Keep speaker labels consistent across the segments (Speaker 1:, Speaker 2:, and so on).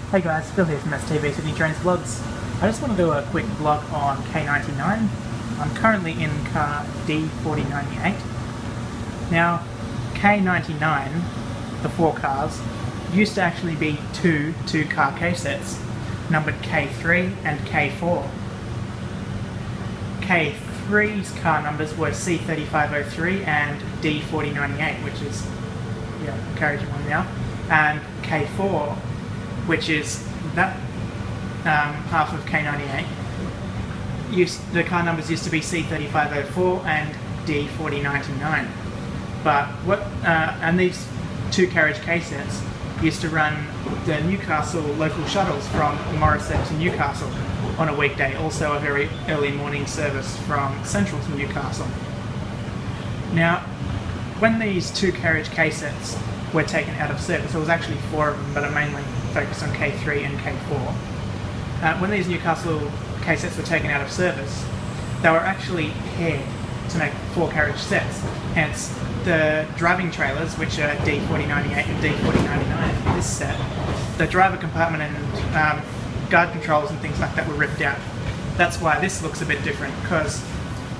Speaker 1: Hey guys, Phil here from STV Sydney Trains Vlogs. I just want to do a quick vlog on K99. I'm currently in car D4098. Now, K99, the four cars, used to actually be two car K sets, numbered K3 and K4. K3's car numbers were C3503 and D4098, which is carriage one now, and K4, which is that half of K98. The car numbers used to be C3504 and D4099. But and these two carriage K sets used to run the Newcastle Local Shuttles from Morisset to Newcastle on a weekday, also a very early morning service from Central to Newcastle. Now, when these two carriage K sets were taken out of service, there was actually four of them, but I mainly focused on K3 and K4. When these Newcastle K sets were taken out of service, they were actually paired to make four carriage sets, hence the driving trailers, which are D4098 and D4099 in this set. The driver compartment and guard controls and things like that were ripped out. That's why this looks a bit different, because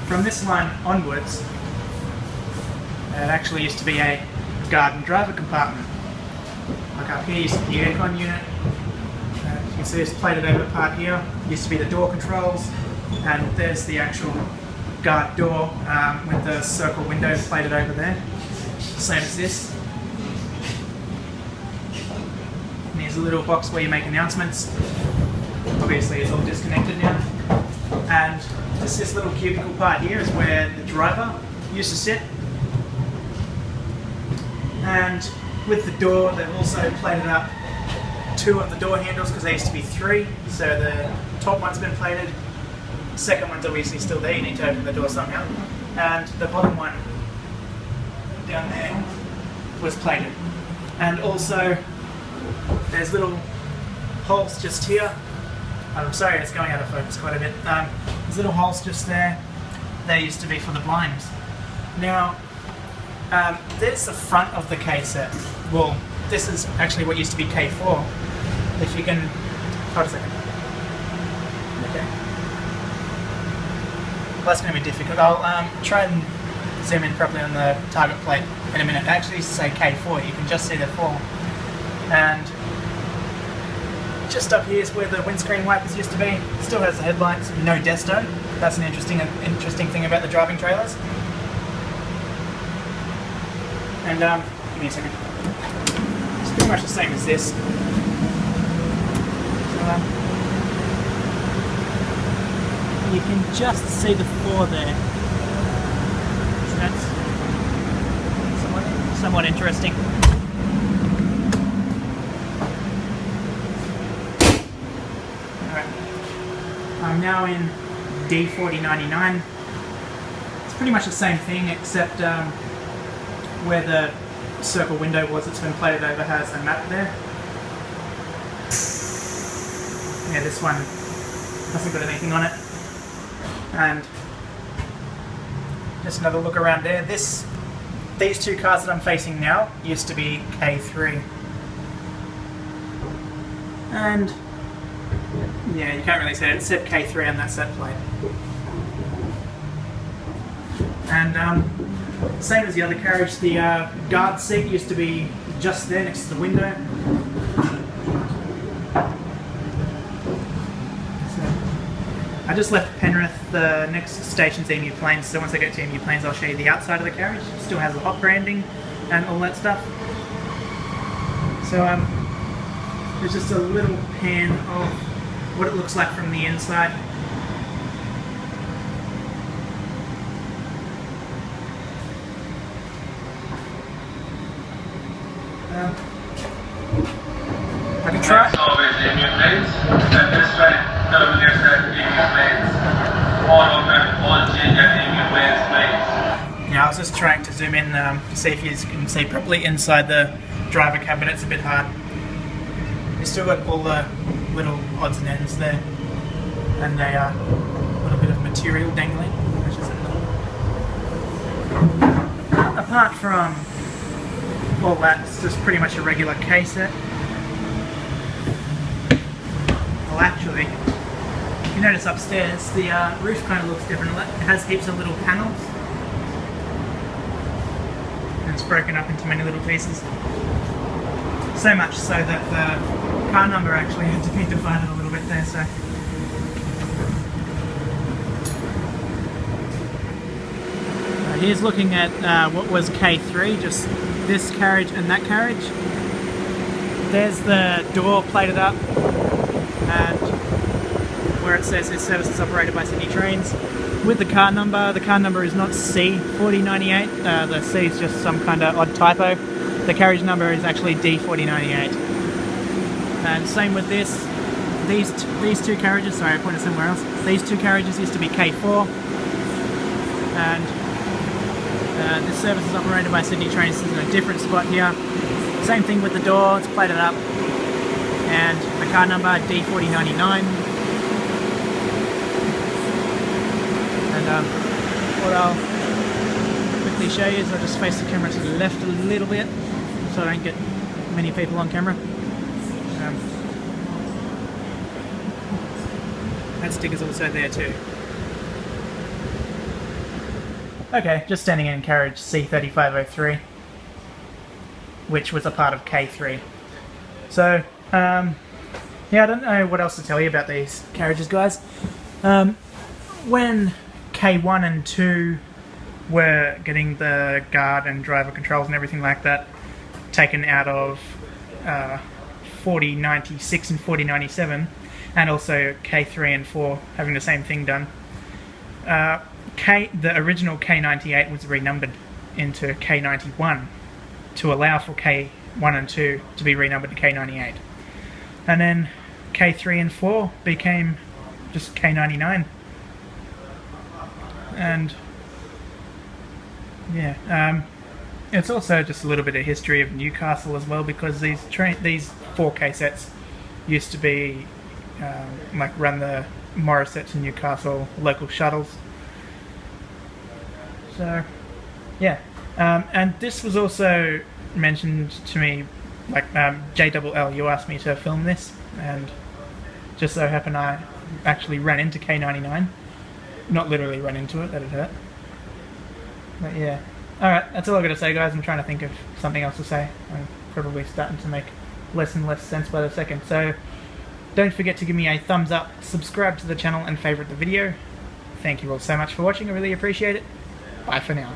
Speaker 1: from this line onwards, it actually used to be a guard and driver compartment. Like up here used to be the aircon unit. You can see this plated over part here used to be the door controls, and there's the actual guard door with the circle window plated over there, same as this. And here's a little box where you make announcements. Obviously it's all disconnected now. And just this little cubicle part here is where the driver used to sit. And with the door, they've also plated up two of the door handles, because there used to be three. So the top one's been plated, the second one's obviously still there, you need to open the door somehow. And the bottom one down there was plated. And also, there's little holes just here. I'm sorry, it's going out of focus quite a bit. There's little holes just there. They used to be for the blinds. Now, there's the front of the K set. Well, this is actually what used to be K4. If you can, hold a second. Okay. Well, that's going to be difficult. I'll try and zoom in properly on the target plate in a minute. It actually used to say K4. You can just see the 4. And just up here is where the windscreen wipers used to be. Still has the headlights, no desto. That's an interesting thing about the driving trailers. And give me a second. It's pretty much the same as this. So, you can just see the 4 there. So that's somewhat interesting. Alright. I'm now in D4099. It's pretty much the same thing, except where the circle window was, it's been plated over, has a map there. Yeah, this one hasn't got anything on it. And just another look around there. These two cars that I'm facing now used to be K3. And yeah, you can't really see it. It said K3 on that set plate. And same as the other carriage, the guard seat used to be just there next to the window. So, I just left Penrith. The next station's EMU Plains, so once I get to EMU Plains I'll show you the outside of the carriage. It still has the hot branding and all that stuff. So there's just a little pan of what it looks like from the inside. I can try.
Speaker 2: Always EMU Plains. At this train, terminates at EMU Plains. All open, all change at EMU Plains.
Speaker 1: Yeah, I was just trying to zoom in to see if you can see properly inside the driver cabin. It's a bit hard. You've still got all the little odds and ends there, and a little bit of material dangling. Apart from all that, it's just pretty much a regular K set. Well, actually, if you notice upstairs, the roof kind of looks different. It has heaps of little panels. And it's broken up into many little pieces. So much so that the car number actually had to be divided a little bit there, so. Here's looking at what was K3, just this carriage and that carriage. There's the door plated up, and where it says this service is operated by Sydney Trains. With the car number is not C4098, the C is just some kind of odd typo. The carriage number is actually D4098. And same with this, these two carriages, sorry I pointed somewhere else, these two carriages used to be K4, and this service is operated by Sydney Trains. This is in a different spot here. Same thing with the door, it's plated up, and the car number D4099. And what I'll quickly show you is I'll just face the camera to the left a little bit so I don't get many people on camera. That sticker's also there too. Okay, just standing in carriage C3503, which was a part of K3. So, yeah, I don't know what else to tell you about these carriages, guys. When K1 and 2 were getting the guard and driver controls and everything like that taken out of 4096 and 4097, and also K3 and 4 having the same thing done, the original K98 was renumbered into K91 to allow for K1 and 2 to be renumbered to K98. And then K3 and 4 became just K99. And yeah, it's also just a little bit of history of Newcastle as well, because these 4K sets used to be run the Morisset to Newcastle Local Shuttles. So yeah, and this was also mentioned to me, like JLL, you asked me to film this, and just so happened I actually ran into K99. Not literally run into it, that'd hurt. But yeah. Alright, that's all I've got to say, guys. I'm trying to think of something else to say. I'm probably starting to make less and less sense by the second. So don't forget to give me a thumbs up, subscribe to the channel, and favourite the video. Thank you all so much for watching, I really appreciate it. Bye for now.